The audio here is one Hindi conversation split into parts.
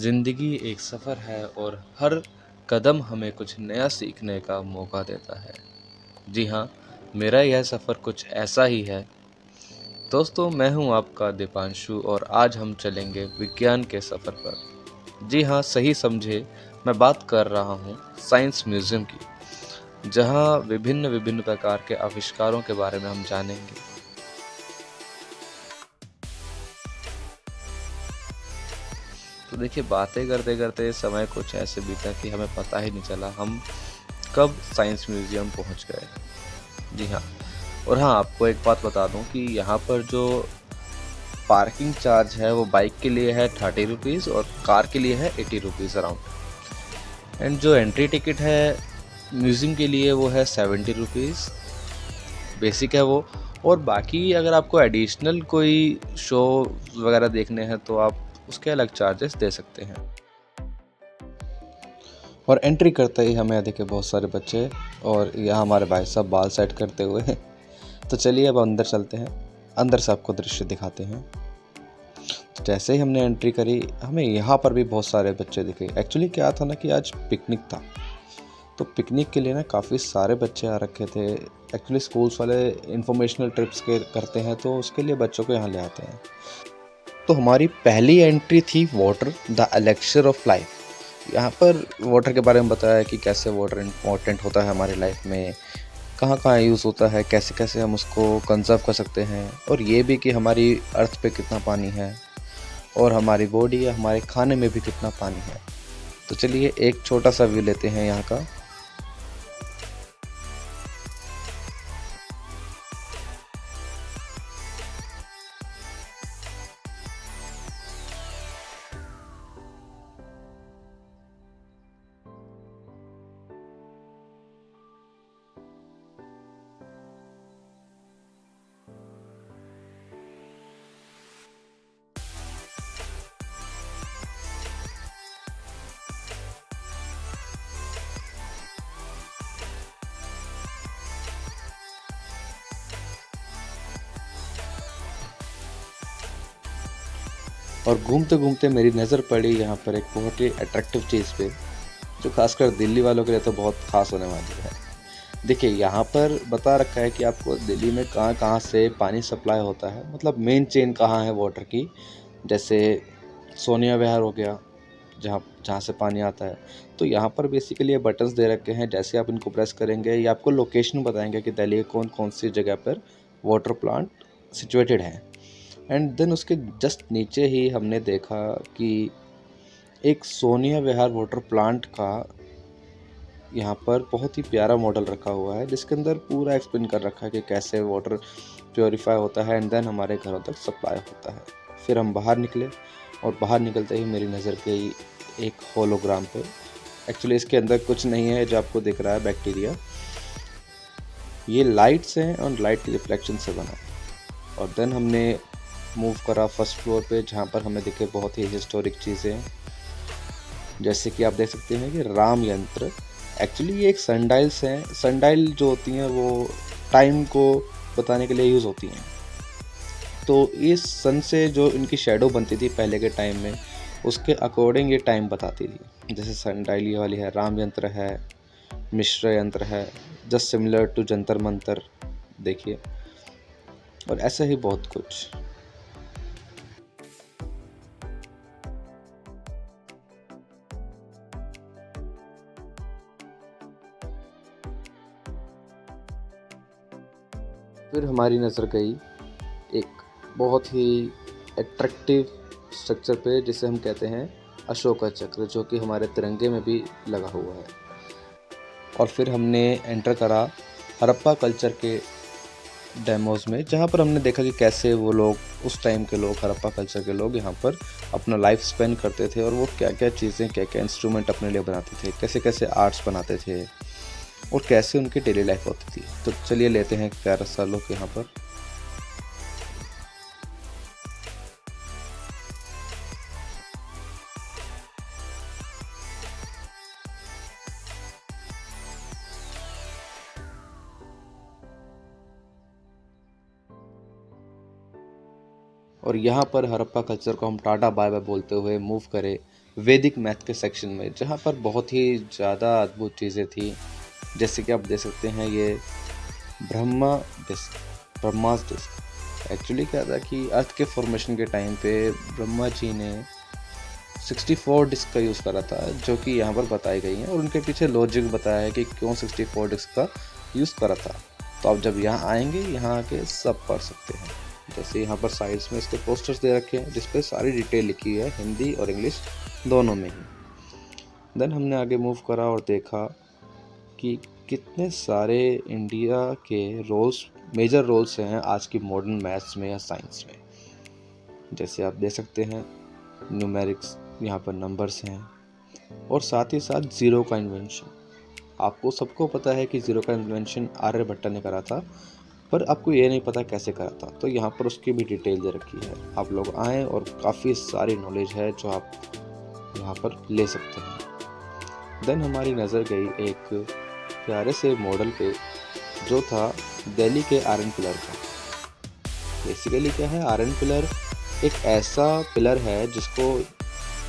ज़िंदगी एक सफ़र है और हर कदम हमें कुछ नया सीखने का मौका देता है। जी हाँ, मेरा यह सफ़र कुछ ऐसा ही है। दोस्तों, मैं हूँ आपका दीपांशु और आज हम चलेंगे विज्ञान के सफ़र पर। जी हाँ, सही समझे, मैं बात कर रहा हूँ साइंस म्यूज़ियम की, जहाँ विभिन्न विभिन्न प्रकार के आविष्कारों के बारे में हम जानेंगे। तो देखिए, बातें करते करते समय कुछ ऐसे बीता कि हमें पता ही नहीं चला हम कब साइंस म्यूज़ियम पहुँच गए। जी हाँ, और हाँ, आपको एक बात बता दूँ कि यहाँ पर जो पार्किंग चार्ज है वो बाइक के लिए है 30 रुपीज़ और कार के लिए है 80 रुपीज़ अराउंड। एंड जो एंट्री टिकट है म्यूज़ियम के लिए वो है 70 रुपीज़, बेसिक है वो। और बाकी अगर आपको एडिशनल कोई शो वगैरह देखने हैं तो आप उसके अलग चार्जेस दे सकते हैं। और एंट्री करते ही हमें देखे बहुत सारे बच्चे और यहाँ हमारे भाई साहब बाल सेट करते हुए हैं। तो चलिए अब अंदर चलते हैं, अंदर से आपको दृश्य दिखाते हैं। तो जैसे ही हमने एंट्री करी हमें यहाँ पर भी बहुत सारे बच्चे दिखे। एक्चुअली क्या था ना कि आज पिकनिक था, तो पिकनिक के लिए ना काफ़ी सारे बच्चे आ रखे थे। एक्चुअली स्कूल्स वाले इंफॉर्मेशनल ट्रिप्स के करते हैं तो उसके लिए बच्चों को यहाँ ले आते हैं। तो हमारी पहली एंट्री थी water the elixir of life. यहाँ पर वाटर के बारे में बताया कि कैसे वाटर इम्पोर्टेंट होता है हमारी लाइफ में, कहाँ कहाँ यूज़ होता है, कैसे कैसे हम उसको कंजर्व कर सकते हैं, और ये भी कि हमारी अर्थ पे कितना पानी है और हमारी बॉडी या हमारे खाने में भी कितना पानी है। तो चलिए एक छोटा सा व्यू लेते हैं यहाँ का। और घूमते घूमते मेरी नज़र पड़ी यहाँ पर एक बहुत ही अट्रैक्टिव चीज़ पे, जो खासकर दिल्ली वालों के लिए तो बहुत ख़ास होने वाली है। देखिए, यहाँ पर बता रखा है कि आपको दिल्ली में कहाँ कहाँ से पानी सप्लाई होता है, मतलब मेन चेन कहाँ है वाटर की। जैसे सोनिया विहार हो गया, जहाँ जहाँ से पानी आता है। तो यहाँ पर बेसिकली ये बटन्स दे रखे हैं, जैसे आप इनको प्रेस करेंगे ये आपको लोकेशन बताएंगे कि दिल्ली के कौन कौन सी जगह पर वाटर प्लांट सिचुएटेड है। एंड देन उसके जस्ट नीचे ही हमने देखा कि एक सोनिया विहार वाटर प्लांट का यहाँ पर बहुत ही प्यारा मॉडल रखा हुआ है, जिसके अंदर पूरा एक्सप्लेन कर रखा है कि कैसे वाटर प्योरीफाई होता है एंड देन हमारे घरों तक सप्लाई होता है। फिर हम बाहर निकले और बाहर निकलते ही मेरी नज़र गई एक होलोग्राम पे। एक्चुअली इसके अंदर कुछ नहीं है जो आपको दिख रहा है, बैक्टीरिया। ये लाइट्स हैं और लाइट के रिफ्लेक्शन से बना है। और देन हमने मूव करा फर्स्ट फ्लोर पे, जहाँ पर हमें दिखे बहुत ही हिस्टोरिक चीज़ें, जैसे कि आप देख सकते हैं कि राम यंत्र। एक्चुअली ये एक सनडाइल्स हैं। सनडाइल जो होती हैं वो टाइम को बताने के लिए यूज़ होती हैं। तो इस सन से जो इनकी शेडो बनती थी पहले के टाइम में, उसके अकॉर्डिंग ये टाइम बताती थी। जैसे सनडाइल ये वाली है, राम यंत्र है, मिश्र यंत्र है, just similar to Jantar Mantar, देखिए। और ऐसा ही बहुत कुछ। फिर हमारी नज़र गई एक बहुत ही अट्रैक्टिव स्ट्रक्चर पे, जिसे हम कहते हैं अशोका चक्र, जो कि हमारे तिरंगे में भी लगा हुआ है। और फिर हमने एंटर करा हड़प्पा कल्चर के डेमोज़ में, जहाँ पर हमने देखा कि कैसे वो लोग, उस टाइम के लोग, हड़प्पा कल्चर के लोग यहाँ पर अपना लाइफ स्पेंड करते थे और वो क्या क्या चीज़ें, क्या क्या इंस्ट्रूमेंट अपने लिए बनाते थे, कैसे कैसे आर्ट्स बनाते थे और कैसे उनकी डेली लाइफ होती थी। तो चलिए लेते हैं एक प्यारा सा लुक यहाँ पर। और यहाँ पर हड़प्पा कल्चर को हम टाटा बाय बाय बोलते हुए मूव करें वैदिक मैथ के सेक्शन में, जहाँ पर बहुत ही ज़्यादा अद्भुत चीज़ें थी। जैसे कि आप देख सकते हैं ये Brahma disc, Brahma's disc. Actually क्या था कि अर्थ के फॉर्मेशन के टाइम पे ब्रह्मा जी ने 64 डिस्क का यूज़ करा था, जो कि यहाँ पर बताई गई हैं, और उनके पीछे लॉजिक बताया है कि क्यों 64 डिस्क का यूज़ करा था। तो आप जब यहाँ आएंगे, यहाँ आके सब पढ़ सकते हैं। जैसे यहाँ पर साइड्स में इसके पोस्टर्स दे रखे हैं जिस पे सारी डिटेल लिखी है, हिंदी और इंग्लिश दोनों में ही। देन हमने आगे मूव करा और देखा कि कितने सारे इंडिया के रोल्स, मेजर रोल्स हैं आज की मॉडर्न मैथ्स में या साइंस में। जैसे आप देख सकते हैं न्यूमेरिक्स, यहाँ पर नंबर्स हैं, और साथ ही साथ ज़ीरो का इन्वेंशन। आपको सबको पता है कि ज़ीरो का इन्वेंशन आर्यभट्ट ने करा था, पर आपको ये नहीं पता कैसे करा था। तो यहाँ पर उसकी भी डिटेल दे रखी है। आप लोग आएँ और काफ़ी सारी नॉलेज है जो आप यहाँ पर ले सकते हैं। देन हमारी नज़र गई एक प्यारे से मॉडल पे जो था दिल्ली के आयरन पिलर का। बेसिकली क्या है, आयरन पिलर एक ऐसा पिलर है जिसको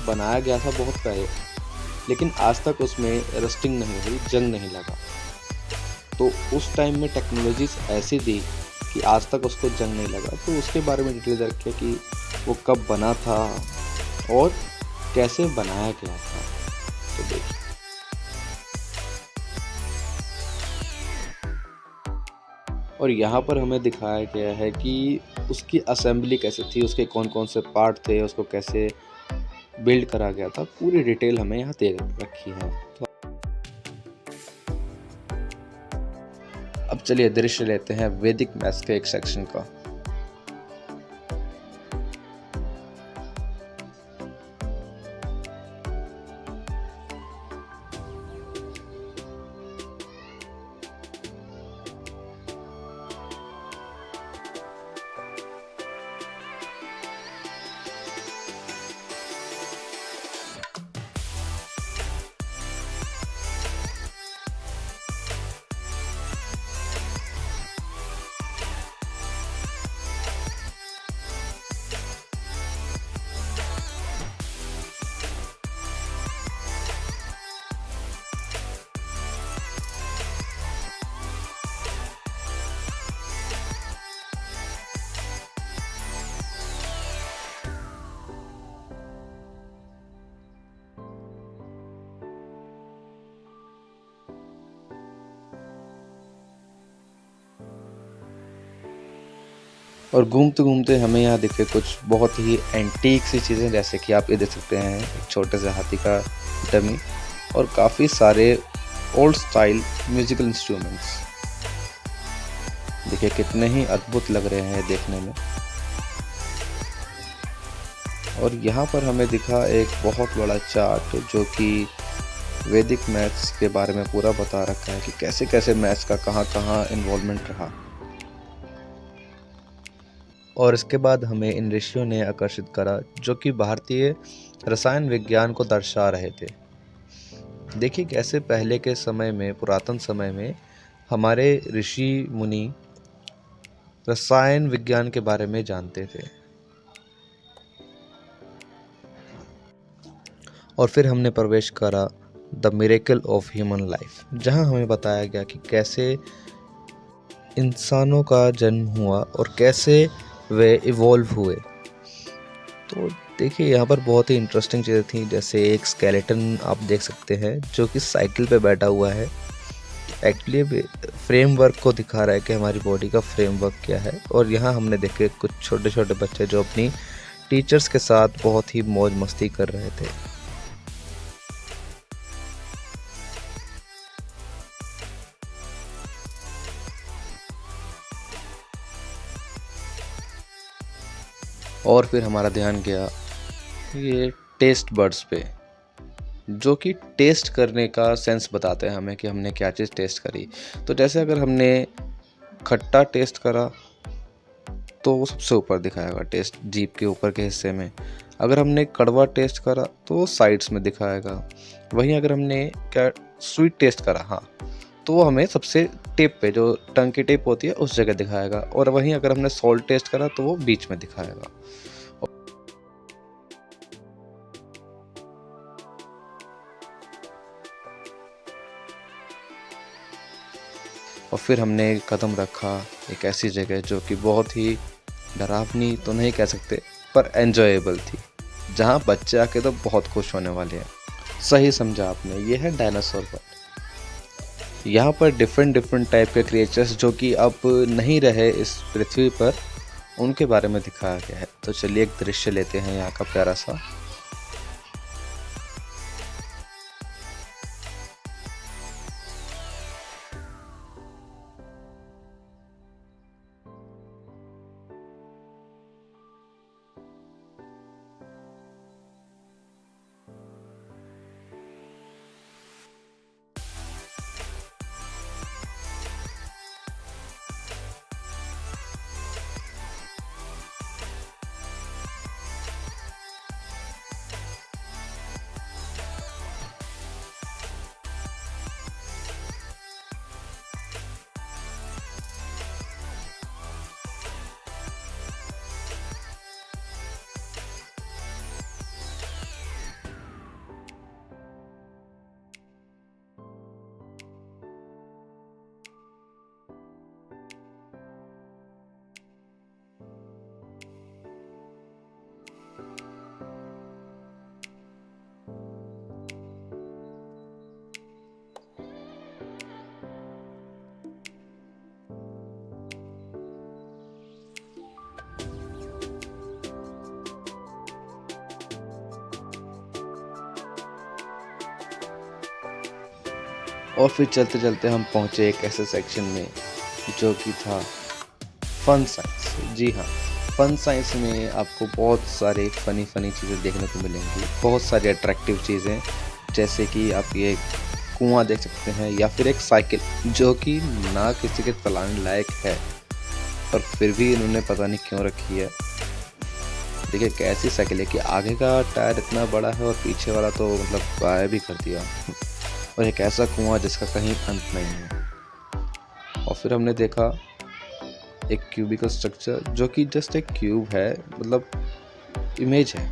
बनाया गया था बहुत पहले, लेकिन आज तक उसमें रस्टिंग नहीं हुई, जंग नहीं लगा। तो उस टाइम में टेक्नोलॉजीज ऐसी थी कि आज तक उसको जंग नहीं लगा। तो उसके बारे में डिटेल रखी है कि वो कब बना था और कैसे बनाया गया था। तो देखिए, और यहाँ पर हमें दिखाया गया है कि उसकी असेंबली कैसे थी, उसके कौन कौन से पार्ट थे, उसको कैसे बिल्ड करा गया था, पूरी डिटेल हमें यहाँ दे रखी है। तो अब चलिए दृश्य लेते हैं वैदिक मैथ्स के एक सेक्शन का। और घूमते घूमते हमें यहाँ दिखे कुछ बहुत ही एंटीक सी चीज़ें, जैसे कि आप ये देख सकते हैं एक छोटे से हाथी का डमी और काफ़ी सारे ओल्ड स्टाइल म्यूजिकल इंस्ट्रूमेंट्स। देखिए कितने ही अद्भुत लग रहे हैं देखने में। और यहाँ पर हमें दिखा एक बहुत बड़ा चार्ट जो कि वैदिक मैथ्स के बारे में पूरा बता रखा है कि कैसे कैसे मैथ्स का कहाँ कहाँ इन्वॉल्वमेंट रहा। और इसके बाद हमें इन ऋषियों ने आकर्षित करा जो कि भारतीय रसायन विज्ञान को दर्शा रहे थे। देखिए कैसे पहले के समय में, पुरातन समय में हमारे ऋषि मुनि रसायन विज्ञान के बारे में जानते थे। और फिर हमने प्रवेश करा the miracle of human life, जहां हमें बताया गया कि कैसे इंसानों का जन्म हुआ और कैसे वे इवॉल्व हुए। तो देखिए यहाँ पर बहुत ही इंटरेस्टिंग चीज़ें थी, जैसे एक स्केलेटन आप देख सकते हैं जो कि साइकिल पे बैठा हुआ है। एक्चुअली फ्रेमवर्क को दिखा रहा है कि हमारी बॉडी का फ्रेमवर्क क्या है। और यहाँ हमने देखे कुछ छोटे छोटे बच्चे जो अपनी टीचर्स के साथ बहुत ही मौज मस्ती कर रहे थे। और फिर हमारा ध्यान गया ये टेस्ट बर्ड्स पे, जो कि टेस्ट करने का सेंस बताते हैं हमें कि हमने क्या चीज़ टेस्ट करी। तो जैसे अगर हमने खट्टा टेस्ट करा तो वो सबसे ऊपर दिखाएगा टेस्ट, जीभ के ऊपर के हिस्से में। अगर हमने कड़वा टेस्ट करा तो वो साइड्स में दिखाएगा। वहीं अगर हमने क्या स्वीट टेस्ट करा, हाँ, तो वो हमें सबसे टिप पे, जो टंग की टिप होती है, उस जगह दिखाएगा। और वहीं अगर हमने सॉल्ट टेस्ट करा तो वो बीच में दिखाएगा। और फिर हमने कदम रखा एक ऐसी जगह जो कि बहुत ही डरावनी तो नहीं कह सकते पर एन्जॉयबल थी, जहाँ बच्चे आके तो बहुत खुश होने वाले हैं। सही समझा आपने, ये है डायनासोर वर्ल्ड। यहाँ पर डिफरेंट डिफरेंट टाइप के क्रिएचर्स जो कि अब नहीं रहे इस पृथ्वी पर, उनके बारे में दिखाया गया है। तो चलिए एक दृश्य लेते हैं यहाँ का प्यारा सा। और फिर चलते चलते हम पहुँचे एक ऐसे सेक्शन में जो कि था फन साइंस। जी हाँ, फन साइंस में आपको बहुत सारे फ़नी चीज़ें देखने को मिलेंगी, बहुत सारी अट्रैक्टिव चीज़ें, जैसे कि आप ये कुआं देख सकते हैं या फिर एक साइकिल जो कि ना किसी के चलाने लायक है पर फिर भी इन्होंने पता नहीं क्यों रखी है। देखिए कैसी साइकिल है कि आगे का टायर इतना बड़ा है और पीछे वाला तो मतलब गायब ही कर दिया। और एक ऐसा कुआं जिसका कहीं अंत नहीं है। और फिर हमने देखा एक क्यूबिकल स्ट्रक्चर जो कि जस्ट एक क्यूब है, मतलब इमेज है,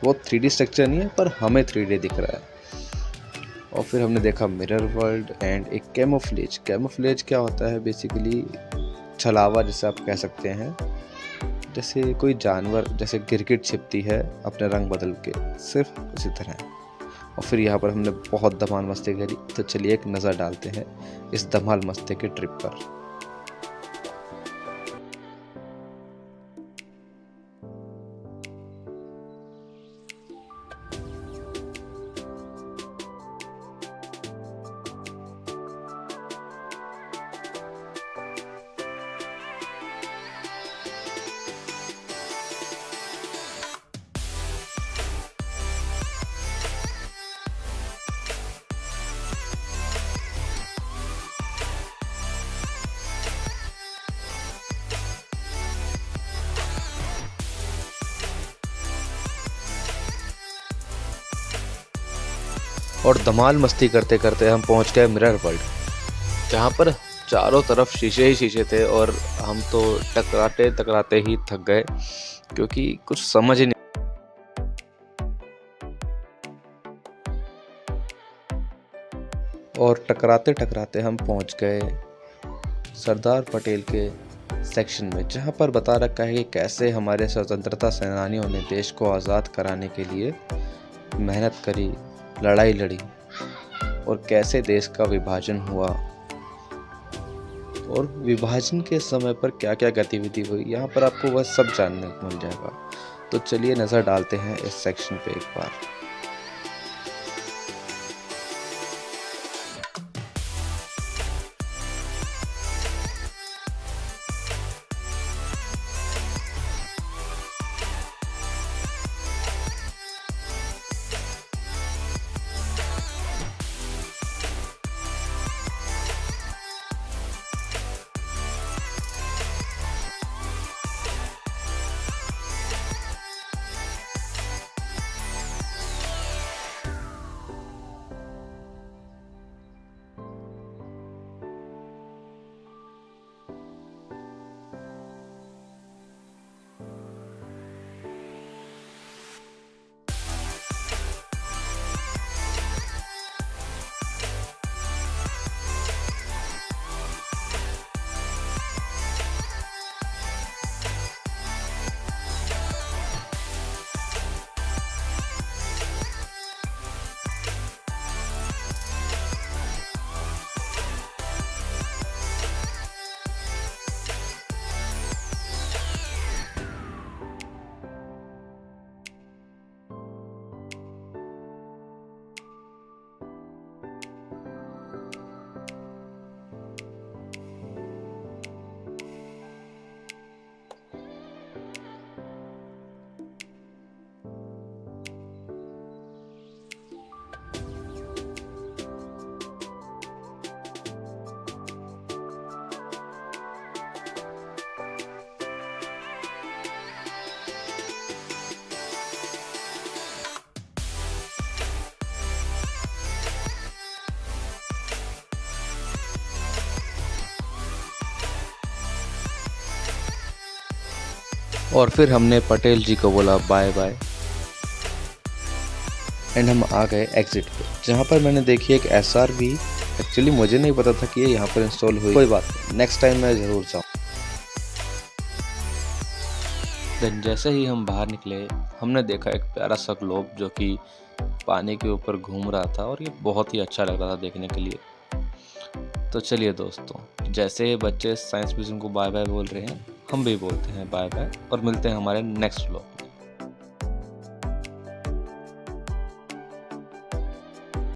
वो 3D स्ट्रक्चर नहीं है पर हमें 3D दिख रहा है। और फिर हमने देखा मिरर वर्ल्ड एंड एक कैमोफ्लेज। कैमोफ्लेज क्या होता है? बेसिकली छलावा जैसे आप कह सकते हैं, जैसे कोई जानवर जैसे गिरगिट छिपती है अपने रंग बदल के, सिर्फ उसी तरह। और फिर यहाँ पर हमने बहुत धमाल मस्ती करी, तो चलिए एक नज़र डालते हैं इस धमाल मस्ती के ट्रिप पर। और धमाल मस्ती करते करते हम पहुंच गए मिरर वर्ल्ड, जहां पर चारों तरफ शीशे ही शीशे थे और हम तो टकराते टकराते ही थक गए क्योंकि कुछ समझ ही नहीं। और टकराते टकराते हम पहुंच गए सरदार पटेल के सेक्शन में, जहां पर बता रखा है कि कैसे हमारे स्वतंत्रता सेनानियों ने देश को आज़ाद कराने के लिए मेहनत करी, लड़ाई लड़ी और कैसे देश का विभाजन हुआ और विभाजन के समय पर क्या क्या गतिविधि हुई। यहाँ पर आपको वह सब जानने को मिल जाएगा। तो चलिए नज़र डालते हैं इस सेक्शन पे एक बार। और फिर हमने पटेल जी को बोला बाय बाय एंड हम आ गए एग्जिट पे, जहाँ पर मैंने देखी एक SRV। एक्चुअली मुझे नहीं पता था कि ये यहाँ पर इंस्टॉल हुई। कोई बात नहीं, नेक्स्ट टाइम मैं ज़रूर जाऊँ। देन जैसे ही हम बाहर निकले, हमने देखा एक प्यारा सा ग्लोब जो कि पानी के ऊपर घूम रहा था, और ये बहुत ही अच्छा लग रहा था देखने के लिए। तो चलिए दोस्तों, जैसे बच्चे साइंस म्यूजियम को बाय बाय बोल रहे हैं, हम भी बोलते हैं बाय बाय, और मिलते हैं हमारे नेक्स्ट व्लॉग में।